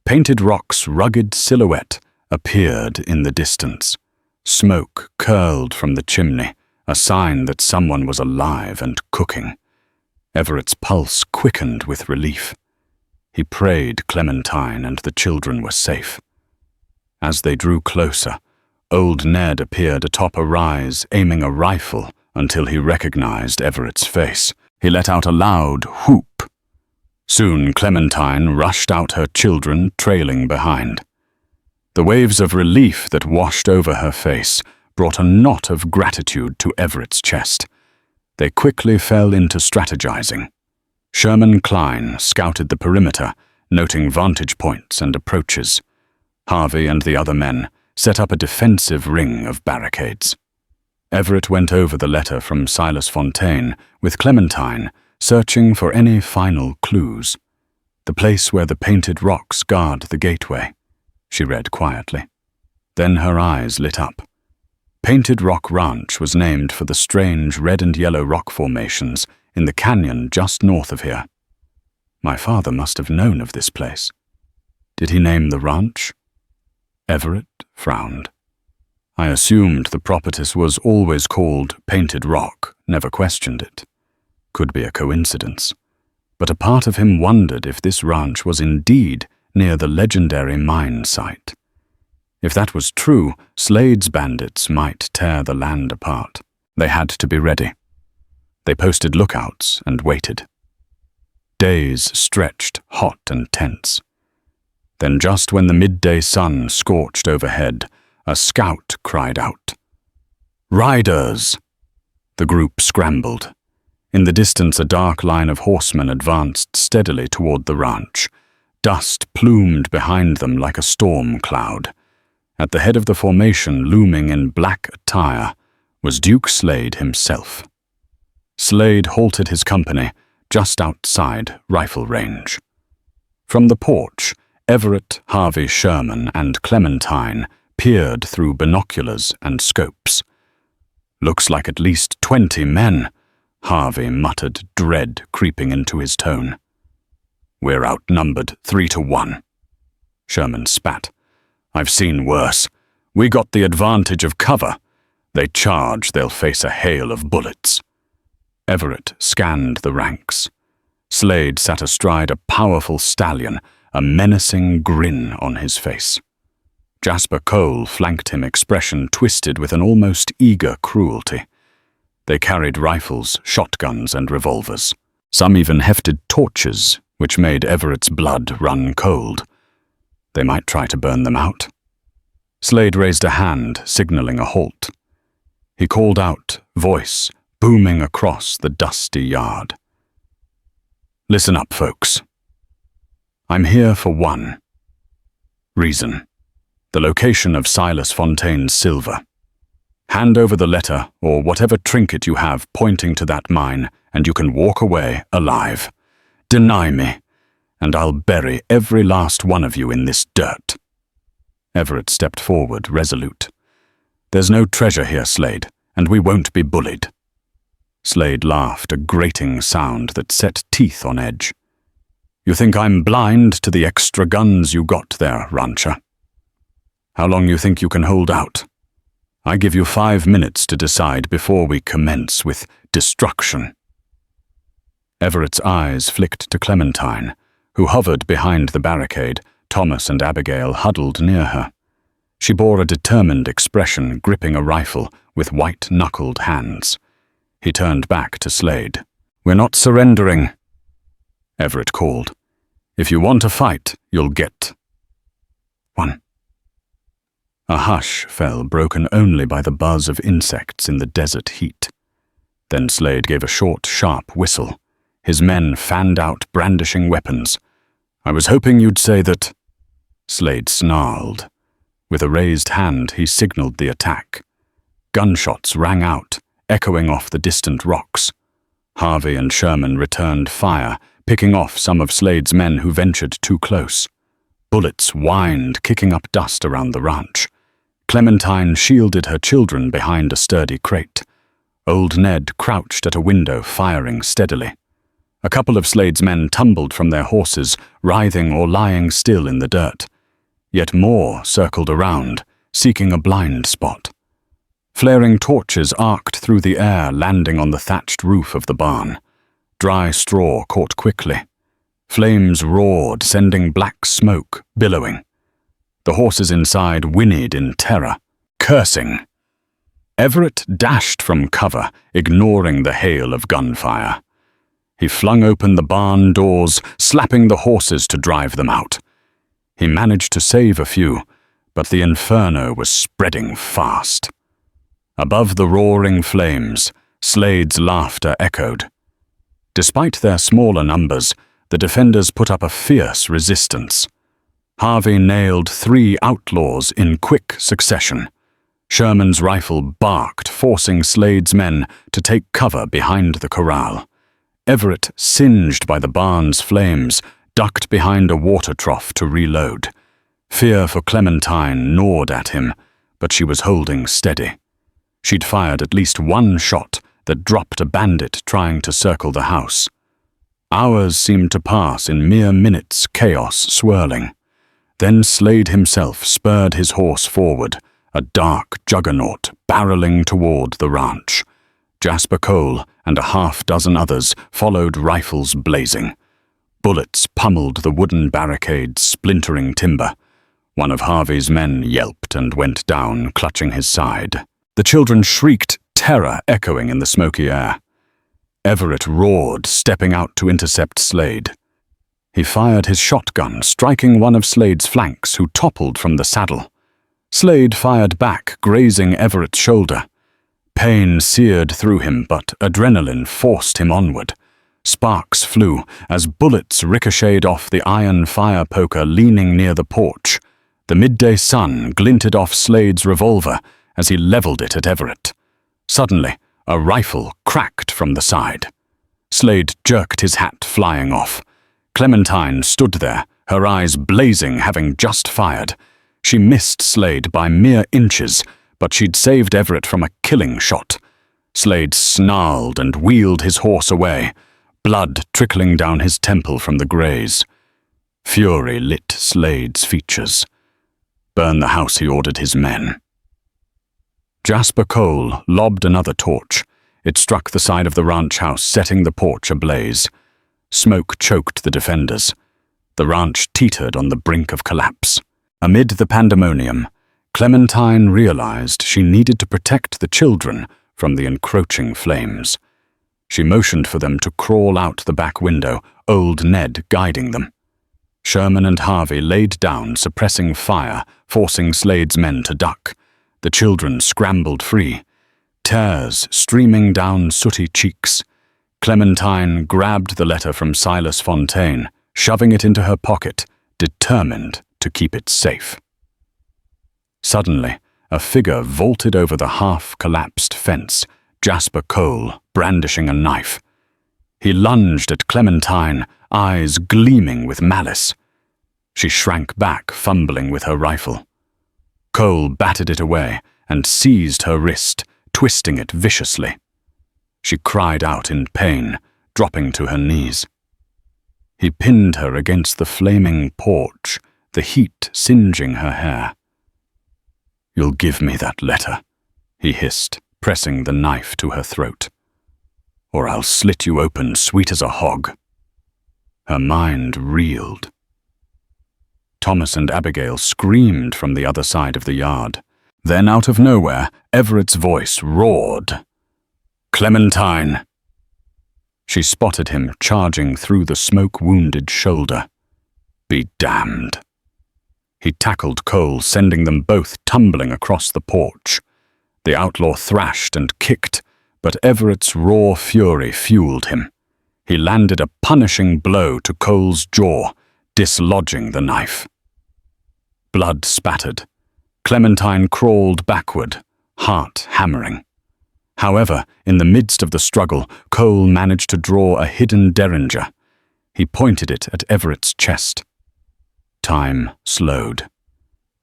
Painted Rock's rugged silhouette appeared in the distance. Smoke curled from the chimney, a sign that someone was alive and cooking. Everett's pulse quickened with relief. He prayed Clementine and the children were safe. As they drew closer, Old Ned appeared atop a rise, aiming a rifle until he recognized Everett's face. He let out a loud whoop. Soon Clementine rushed out, her children trailing behind. The waves of relief that washed over her face brought a knot of gratitude to Everett's chest. They quickly fell into strategizing. Sherman Klein scouted the perimeter, noting vantage points and approaches. Harvey and the other men set up a defensive ring of barricades. Everett went over the letter from Silas Fontaine, with Clementine searching for any final clues. The place where the painted rocks guard the gateway, she read quietly. Then her eyes lit up. Painted Rock Ranch was named for the strange red and yellow rock formations in the canyon just north of here. My father must have known of this place. Did he name the ranch? Everett frowned. I assumed the property was always called Painted Rock, never questioned it. Could be a coincidence. But a part of him wondered if this ranch was indeed near the legendary mine site. If that was true, Slade's bandits might tear the land apart. They had to be ready. They posted lookouts and waited. Days stretched, hot and tense. Then just when the midday sun scorched overhead, a scout cried out. "Riders!" The group scrambled. In the distance, a dark line of horsemen advanced steadily toward the ranch. Dust plumed behind them like a storm cloud. At the head of the formation, looming in black attire, was Duke Slade himself. Slade halted his company just outside rifle range. From the porch, Everett, Harvey, Sherman, and Clementine peered through binoculars and scopes. "Looks like at least 20 men," Harvey muttered, dread creeping into his tone. "We're outnumbered 3-1. Sherman spat. "I've seen worse. We got the advantage of cover. They charge, they'll face a hail of bullets." Everett scanned the ranks. Slade sat astride a powerful stallion, a menacing grin on his face. Jasper Cole flanked him, expression twisted with an almost eager cruelty. They carried rifles, shotguns, and revolvers. Some even hefted torches, which made Everett's blood run cold. They might try to burn them out. Slade raised a hand, signaling a halt. He called out, voice booming across the dusty yard. "Listen up, folks. I'm here for one reason: the location of Silas Fontaine's silver. Hand over the letter or whatever trinket you have pointing to that mine, and you can walk away alive. Deny me, and I'll bury every last one of you in this dirt." Everett stepped forward, resolute. "There's no treasure here, Slade, and we won't be bullied." Slade laughed, a grating sound that set teeth on edge. "You think I'm blind to the extra guns you got there, rancher? How long you think you can hold out? I give you 5 minutes to decide before we commence with destruction." Everett's eyes flicked to Clementine, who hovered behind the barricade, Thomas and Abigail huddled near her. She bore a determined expression, gripping a rifle with white-knuckled hands. He turned back to Slade. "We're not surrendering," Everett called. "If you want to fight, you'll get one." A hush fell, broken only by the buzz of insects in the desert heat. Then Slade gave a short, sharp whistle. His men fanned out, brandishing weapons. "I was hoping you'd say that." Slade snarled. With a raised hand, he signaled the attack. Gunshots rang out, echoing off the distant rocks. Harvey and Sherman returned fire, picking off some of Slade's men who ventured too close. Bullets whined, kicking up dust around the ranch. Clementine shielded her children behind a sturdy crate. Old Ned crouched at a window, firing steadily. A couple of Slade's men tumbled from their horses, writhing or lying still in the dirt. Yet more circled around, seeking a blind spot. Flaring torches arced through the air, landing on the thatched roof of the barn. Dry straw caught quickly. Flames roared, sending black smoke billowing. The horses inside whinnied in terror, cursing. Everett dashed from cover, ignoring the hail of gunfire. He flung open the barn doors, slapping the horses to drive them out. He managed to save a few, but the inferno was spreading fast. Above the roaring flames, Slade's laughter echoed. Despite their smaller numbers, the defenders put up a fierce resistance. Harvey nailed 3 outlaws in quick succession. Sherman's rifle barked, forcing Slade's men to take cover behind the corral. Everett, singed by the barn's flames, ducked behind a water trough to reload. Fear for Clementine gnawed at him, but she was holding steady. She'd fired at least one shot that dropped a bandit trying to circle the house. Hours seemed to pass in mere minutes, chaos swirling. Then Slade himself spurred his horse forward, a dark juggernaut barreling toward the ranch. Jasper Cole and a half-dozen others followed, rifles blazing. Bullets pummeled the wooden barricade's splintering timber. One of Harvey's men yelped and went down, clutching his side. The children shrieked, terror echoing in the smoky air. Everett roared, stepping out to intercept Slade. He fired his shotgun, striking one of Slade's flanks, who toppled from the saddle. Slade fired back, grazing Everett's shoulder. Pain seared through him, but adrenaline forced him onward. Sparks flew as bullets ricocheted off the iron fire poker leaning near the porch. The midday sun glinted off Slade's revolver as he leveled it at Everett. Suddenly, a rifle cracked from the side. Slade jerked his hat, flying off. Clementine stood there, her eyes blazing, having just fired. She missed Slade by mere inches, but she'd saved Everett from a killing shot. Slade snarled and wheeled his horse away, blood trickling down his temple from the graze. Fury lit Slade's features. "Burn the house," he ordered his men. Jasper Cole lobbed another torch. It struck the side of the ranch house, setting the porch ablaze. Smoke choked the defenders. The ranch teetered on the brink of collapse. Amid the pandemonium, Clementine realized she needed to protect the children from the encroaching flames. She motioned for them to crawl out the back window, old Ned guiding them. Sherman and Harvey laid down, suppressing fire, forcing Slade's men to duck. The children scrambled free, tears streaming down sooty cheeks. Clementine grabbed the letter from Silas Fontaine, shoving it into her pocket, determined to keep it safe. Suddenly, a figure vaulted over the half-collapsed fence, Jasper Cole brandishing a knife. He lunged at Clementine, eyes gleaming with malice. She shrank back, fumbling with her rifle. Cole batted it away and seized her wrist, twisting it viciously. She cried out in pain, dropping to her knees. He pinned her against the flaming porch, the heat singeing her hair. "You'll give me that letter," he hissed, pressing the knife to her throat. "Or I'll slit you open sweet as a hog." Her mind reeled. Thomas and Abigail screamed from the other side of the yard. Then, out of nowhere, Everett's voice roared. "Clementine!" She spotted him charging through the smoke-wounded shoulder. Be damned. He tackled Cole, sending them both tumbling across the porch. The outlaw thrashed and kicked, but Everett's raw fury fueled him. He landed a punishing blow to Cole's jaw, dislodging the knife. Blood spattered. Clementine crawled backward, heart hammering. However, in the midst of the struggle, Cole managed to draw a hidden derringer. He pointed it at Everett's chest. Time slowed.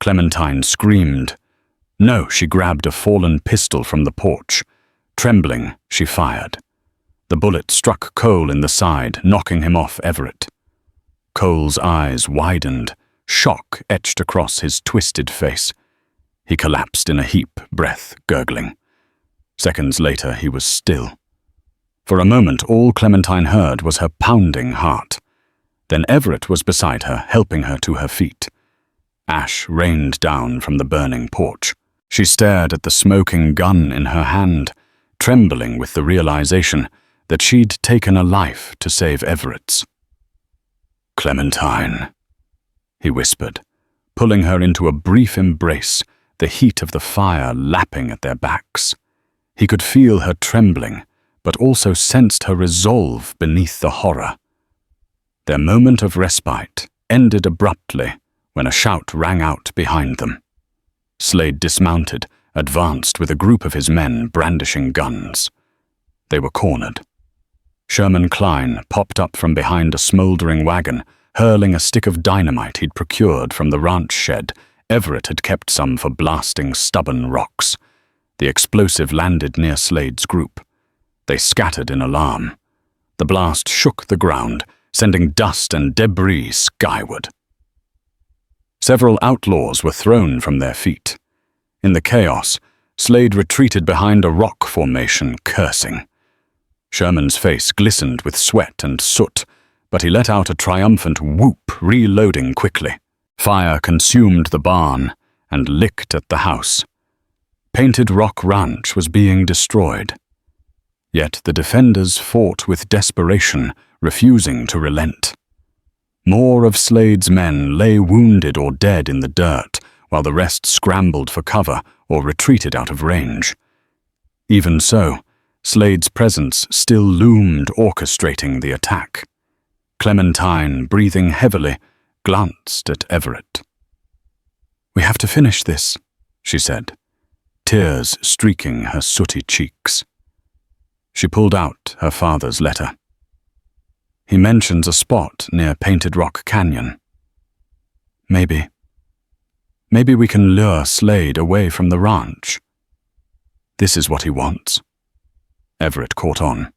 Clementine screamed. No, she grabbed a fallen pistol from the porch. Trembling, she fired. The bullet struck Cole in the side, knocking him off Everett. Cole's eyes widened, shock etched across his twisted face. He collapsed in a heap, breath gurgling. Seconds later, he was still. For a moment, all Clementine heard was her pounding heart. Then Everett was beside her, helping her to her feet. Ash rained down from the burning porch. She stared at the smoking gun in her hand, trembling with the realization that she'd taken a life to save Everett's. "Clementine," he whispered, pulling her into a brief embrace, the heat of the fire lapping at their backs. He could feel her trembling, but also sensed her resolve beneath the horror. Their moment of respite ended abruptly when a shout rang out behind them. Slade dismounted, advanced with a group of his men brandishing guns. They were cornered. Sherman Klein popped up from behind a smoldering wagon, hurling a stick of dynamite he'd procured from the ranch shed. Everett had kept some for blasting stubborn rocks. The explosive landed near Slade's group. They scattered in alarm. The blast shook the ground, sending dust and debris skyward. Several outlaws were thrown from their feet. In the chaos, Slade retreated behind a rock formation, cursing. Sherman's face glistened with sweat and soot, but he let out a triumphant whoop, reloading quickly. Fire consumed the barn and licked at the house. Painted Rock Ranch was being destroyed. Yet the defenders fought with desperation, refusing to relent. More of Slade's men lay wounded or dead in the dirt, while the rest scrambled for cover or retreated out of range. Even so, Slade's presence still loomed, orchestrating the attack. Clementine, breathing heavily, glanced at Everett. "We have to finish this," she said, tears streaking her sooty cheeks. She pulled out her father's letter. "He mentions a spot near Painted Rock Canyon. Maybe we can lure Slade away from the ranch. This is what he wants." Everett caught on.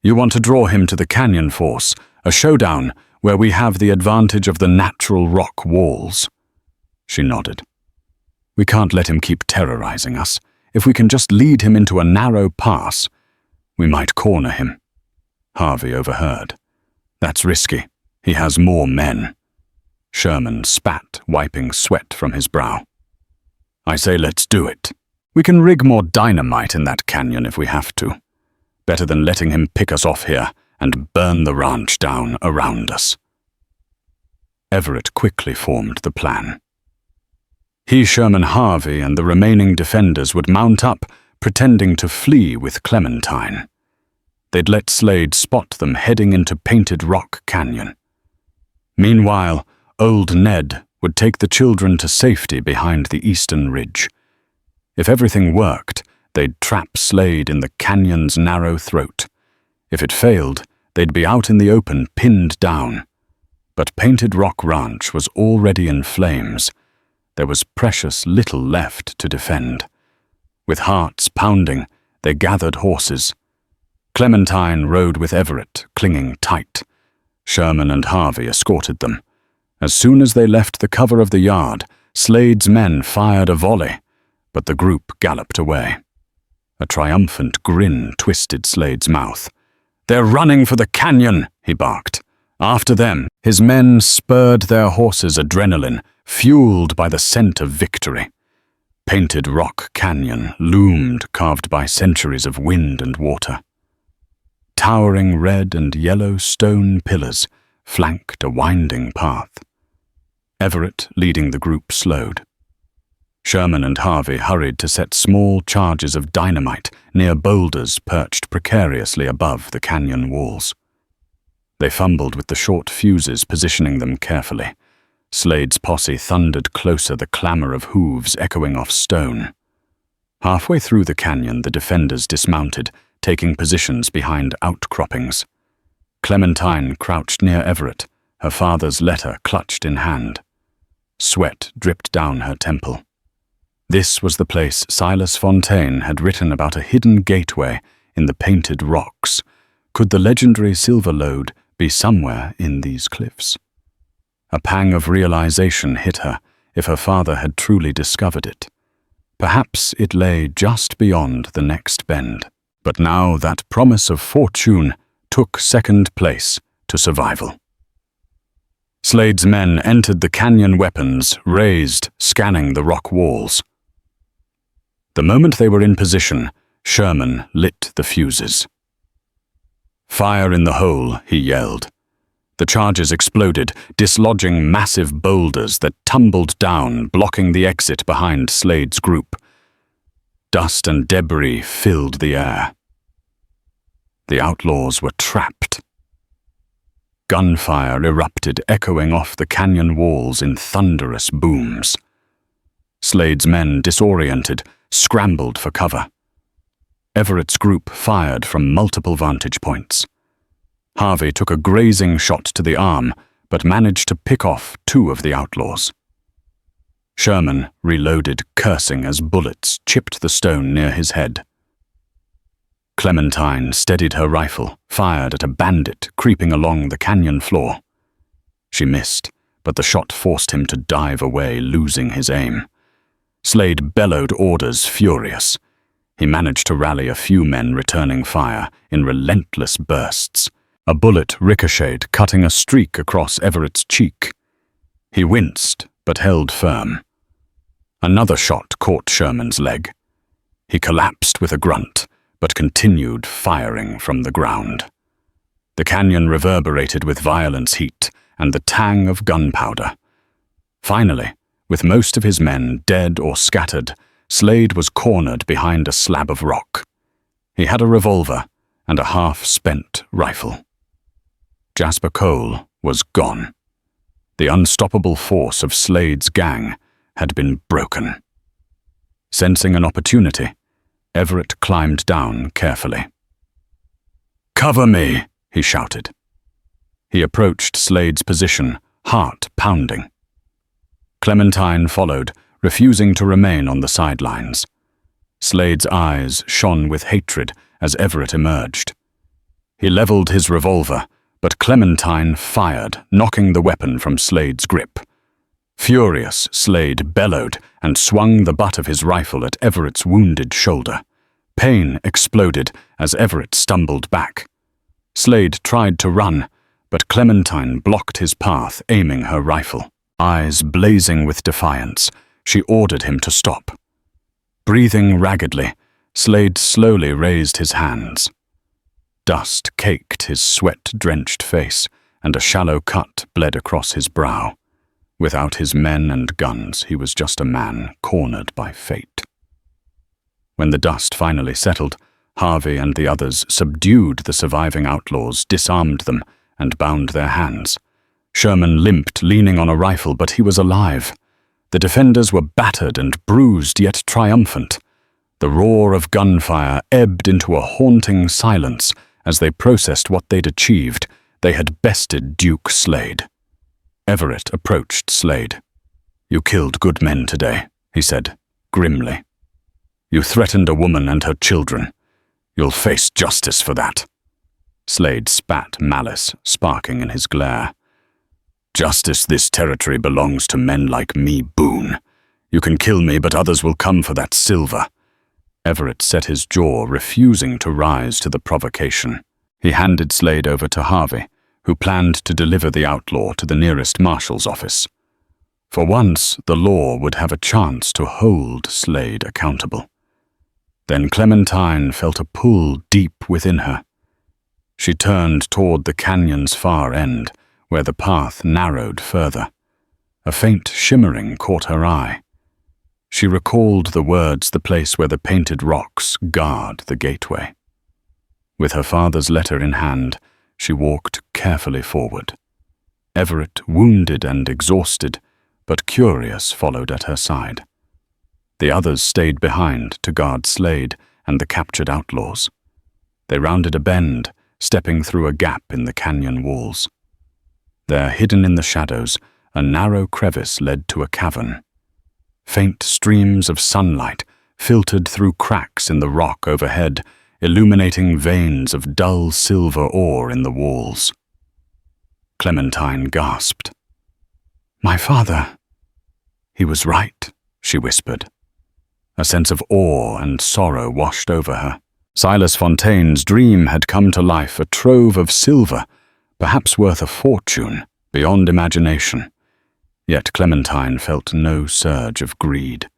"You want to draw him to the canyon force, a showdown where we have the advantage of the natural rock walls." She nodded. "We can't let him keep terrorizing us. If we can just lead him into a narrow pass, we might corner him." Harvey overheard. "That's risky. He has more men." Sherman spat, wiping sweat from his brow. "I say let's do it. We can rig more dynamite in that canyon if we have to. Better than letting him pick us off here and burn the ranch down around us. Everett quickly formed the plan. He, Sherman Harvey, and the remaining defenders would mount up, pretending to flee with Clementine. They'd let Slade spot them heading into Painted Rock Canyon. Meanwhile, Old Ned would take the children to safety behind the eastern ridge. If everything worked, they'd trap Slade in the canyon's narrow throat. If it failed, they'd be out in the open, pinned down. But Painted Rock Ranch was already in flames. There was precious little left to defend. With hearts pounding, they gathered horses. Clementine rode with Everett, clinging tight. Sherman and Harvey escorted them. As soon as they left the cover of the yard, Slade's men fired a volley, but the group galloped away. A triumphant grin twisted Slade's mouth. "They're running for the canyon," he barked. After them, his men spurred their horses' adrenaline, fueled by the scent of victory. Painted Rock Canyon loomed, carved by centuries of wind and water. Towering red and yellow stone pillars flanked a winding path. Everett, leading the group, slowed. Sherman and Harvey hurried to set small charges of dynamite near boulders perched precariously above the canyon walls. They fumbled with the short fuses, positioning them carefully. Slade's posse thundered closer, the clamor of hooves echoing off stone. Halfway through the canyon, the defenders dismounted, taking positions behind outcroppings. Clementine crouched near Everett, her father's letter clutched in hand. Sweat dripped down her temple. This was the place Silas Fontaine had written about, a hidden gateway in the Painted Rocks. Could the legendary silver lode be somewhere in these cliffs? A pang of realization hit her if her father had truly discovered it. Perhaps it lay just beyond the next bend. But now that promise of fortune took second place to survival. Slade's men entered the canyon, weapons raised, scanning the rock walls. The moment they were in position, Sherman lit the fuses. "Fire in the hole," he yelled. The charges exploded, dislodging massive boulders that tumbled down, blocking the exit behind Slade's group. Dust and debris filled the air. The outlaws were trapped. Gunfire erupted, echoing off the canyon walls in thunderous booms. Slade's men, disoriented, scrambled for cover. Everett's group fired from multiple vantage points. Harvey took a grazing shot to the arm, but managed to pick off two of the outlaws. Sherman reloaded, cursing as bullets chipped the stone near his head. Clementine steadied her rifle, fired at a bandit creeping along the canyon floor. She missed, but the shot forced him to dive away, losing his aim. Slade bellowed orders, furious. He managed to rally a few men, returning fire in relentless bursts. A bullet ricocheted, cutting a streak across Everett's cheek. He winced, but held firm. Another shot caught Sherman's leg. He collapsed with a grunt, but continued firing from the ground. The canyon reverberated with violence, heat, and the tang of gunpowder. Finally, with most of his men dead or scattered, Slade was cornered behind a slab of rock. He had a revolver and a half-spent rifle. Jasper Cole was gone. The unstoppable force of Slade's gang had been broken. Sensing an opportunity, Everett climbed down carefully. "Cover me!" he shouted. He approached Slade's position, heart pounding. Clementine followed, refusing to remain on the sidelines. Slade's eyes shone with hatred as Everett emerged. He leveled his revolver, but Clementine fired, knocking the weapon from Slade's grip. Furious, Slade bellowed and swung the butt of his rifle at Everett's wounded shoulder. Pain exploded as Everett stumbled back. Slade tried to run, but Clementine blocked his path, aiming her rifle. Eyes blazing with defiance, she ordered him to stop. Breathing raggedly, Slade slowly raised his hands. Dust caked his sweat-drenched face, and a shallow cut bled across his brow. Without his men and guns, he was just a man cornered by fate. When the dust finally settled, Harvey and the others subdued the surviving outlaws, disarmed them, and bound their hands. Sherman limped, leaning on a rifle, but he was alive. The defenders were battered and bruised, yet triumphant. The roar of gunfire ebbed into a haunting silence as they processed what they'd achieved. They had bested Duke Slade. Everett approached Slade. "You killed good men today," he said, grimly. "You threatened a woman and her children. You'll face justice for that." Slade spat malice, sparking in his glare. "Justice this territory belongs to men like me, Boone. You can kill me, but others will come for that silver." Everett set his jaw, refusing to rise to the provocation. He handed Slade over to Harvey, who planned to deliver the outlaw to the nearest marshal's office. For once, the law would have a chance to hold Slade accountable. Then Clementine felt a pull deep within her. She turned toward the canyon's far end, where the path narrowed further. A faint shimmering caught her eye. She recalled the words, the place where the painted rocks guard the gateway. With her father's letter in hand, she walked carefully forward. Everett, wounded and exhausted, but curious, followed at her side. The others stayed behind to guard Slade and the captured outlaws. They rounded a bend, stepping through a gap in the canyon walls. There, hidden in the shadows, a narrow crevice led to a cavern. Faint streams of sunlight filtered through cracks in the rock overhead, illuminating veins of dull silver ore in the walls. Clementine gasped. "My father." "He was right," she whispered. A sense of awe and sorrow washed over her. Silas Fontaine's dream had come to life, a trove of silver, perhaps worth a fortune, beyond imagination. Yet Clementine felt no surge of greed.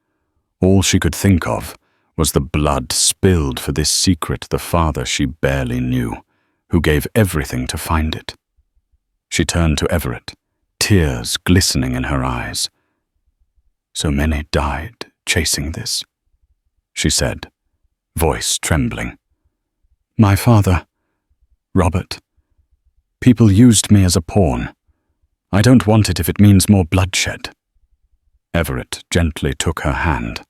All she could think of was the blood spilled for this secret the father she barely knew, who gave everything to find it. She turned to Everett, tears glistening in her eyes. "So many died chasing this," she said, voice trembling. "My father, Robert. People used me as a pawn. I don't want it if it means more bloodshed." Everett gently took her hand.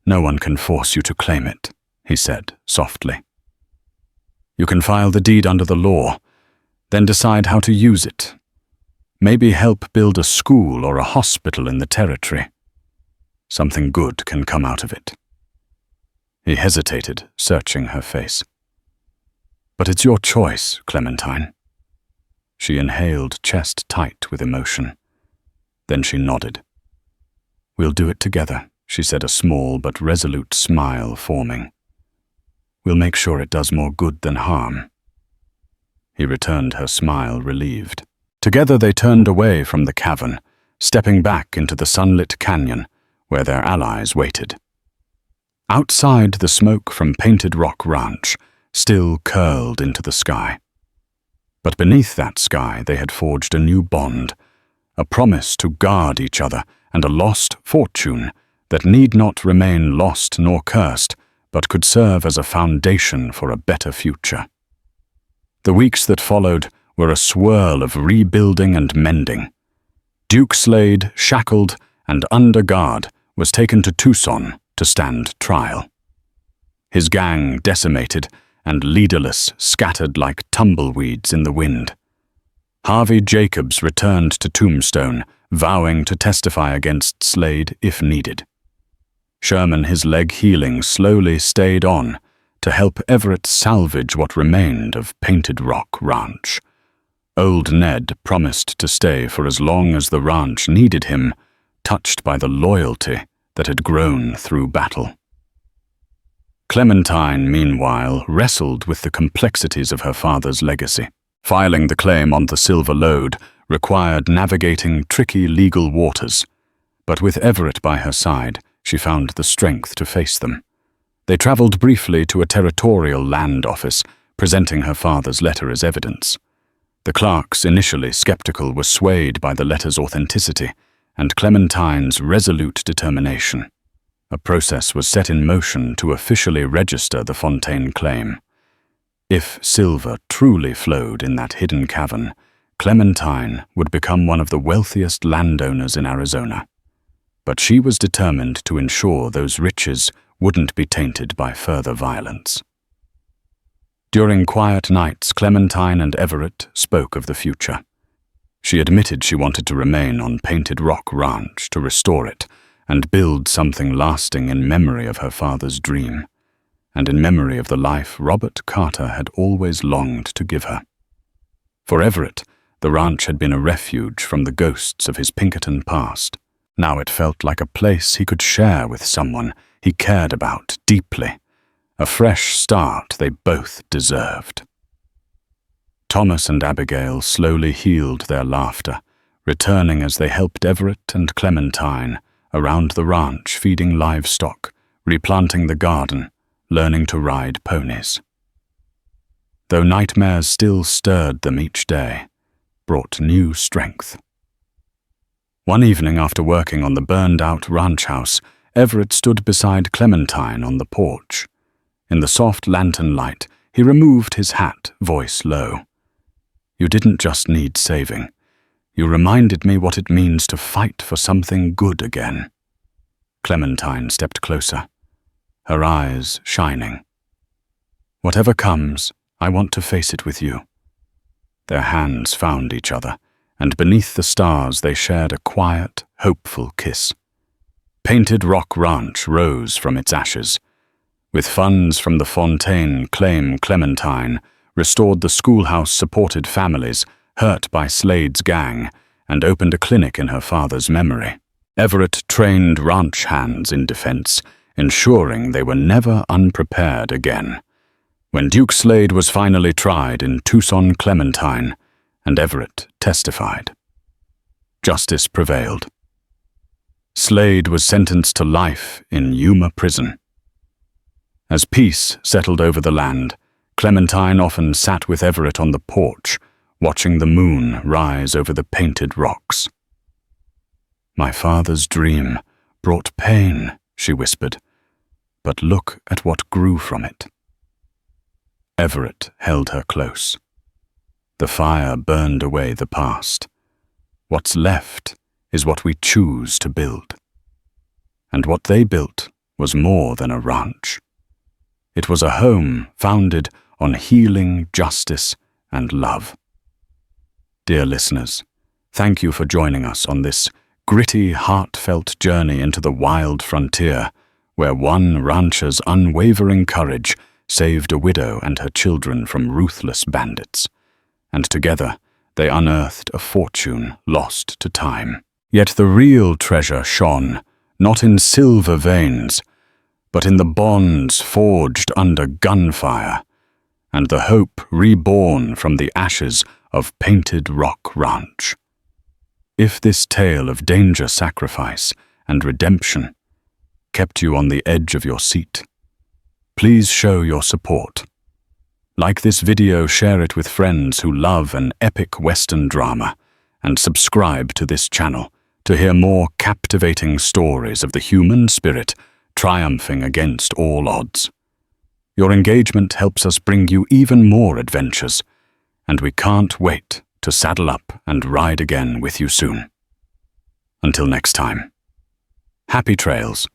"No one can force you to claim it," he said softly. "You can file the deed under the law, then decide how to use it. Maybe help build a school or a hospital in the territory. Something good can come out of it." He hesitated, searching her face. "But it's your choice, Clementine." She inhaled, chest tight with emotion. Then she nodded. "We'll do it together," she said, a small but resolute smile forming. "We'll make sure it does more good than harm." He returned her smile, relieved. Together they turned away from the cavern, stepping back into the sunlit canyon where their allies waited. Outside, the smoke from Painted Rock Ranch still curled into the sky. But beneath that sky they had forged a new bond, a promise to guard each other and a lost fortune that need not remain lost nor cursed, but could serve as a foundation for a better future. The weeks that followed were a swirl of rebuilding and mending. Duke Slade, shackled and under guard, was taken to Tucson to stand trial. His gang decimated and leaderless, scattered like tumbleweeds in the wind. Harvey Jacobs returned to Tombstone, vowing to testify against Slade if needed. Sherman, his leg healing, slowly stayed on to help Everett salvage what remained of Painted Rock Ranch. Old Ned promised to stay for as long as the ranch needed him, touched by the loyalty that had grown through battle. Clementine, meanwhile, wrestled with the complexities of her father's legacy. Filing the claim on the silver lode required navigating tricky legal waters, but with Everett by her side, she found the strength to face them. They traveled briefly to a territorial land office, presenting her father's letter as evidence. The clerks, initially skeptical, were swayed by the letter's authenticity and Clementine's resolute determination. A process was set in motion to officially register the Fontaine claim. If silver truly flowed in that hidden cavern, Clementine would become one of the wealthiest landowners in Arizona. But she was determined to ensure those riches wouldn't be tainted by further violence. During quiet nights, Clementine and Everett spoke of the future. She admitted she wanted to remain on Painted Rock Ranch to restore it and build something lasting in memory of her father's dream, and in memory of the life Robert Carter had always longed to give her. For Everett, the ranch had been a refuge from the ghosts of his Pinkerton past. Now it felt like a place he could share with someone he cared about deeply, a fresh start they both deserved. Thomas and Abigail slowly healed their laughter, returning as they helped Everett and Clementine around the ranch, feeding livestock, replanting the garden, learning to ride ponies. Though nightmares still stirred them each day, brought new strength. One evening after working on the burned-out ranch house, Everett stood beside Clementine on the porch. In the soft lantern light, he removed his hat, voice low. "You didn't just need saving. You reminded me what it means to fight for something good again." Clementine stepped closer, her eyes shining. "Whatever comes, I want to face it with you." Their hands found each other, and beneath the stars they shared a quiet, hopeful kiss. Painted Rock Ranch rose from its ashes. With funds from the Fontaine claim, Clementine restored the schoolhouse, supported families hurt by Slade's gang, and opened a clinic in her father's memory. Everett trained ranch hands in defense, ensuring they were never unprepared again. When Duke Slade was finally tried in Tucson, Clementine and Everett testified. Justice prevailed. Slade was sentenced to life in Yuma prison. As peace settled over the land, Clementine often sat with Everett on the porch, watching the moon rise over the painted rocks. "My father's dream brought pain," she whispered, "but look at what grew from it." Everett held her close. The fire burned away the past. What's left is what we choose to build. And what they built was more than a ranch. It was a home founded on healing, justice, and love. Dear listeners, thank you for joining us on this gritty, heartfelt journey into the wild frontier, where one rancher's unwavering courage saved a widow and her children from ruthless bandits, and together they unearthed a fortune lost to time. Yet the real treasure shone, not in silver veins, but in the bonds forged under gunfire, and the hope reborn from the ashes of Painted Rock Ranch. If this tale of danger, sacrifice, and redemption kept you on the edge of your seat, please show your support. Like this video, share it with friends who love an epic Western drama, and subscribe to this channel to hear more captivating stories of the human spirit triumphing against all odds. Your engagement helps us bring you even more adventures, and we can't wait to saddle up and ride again with you soon. Until next time, happy trails.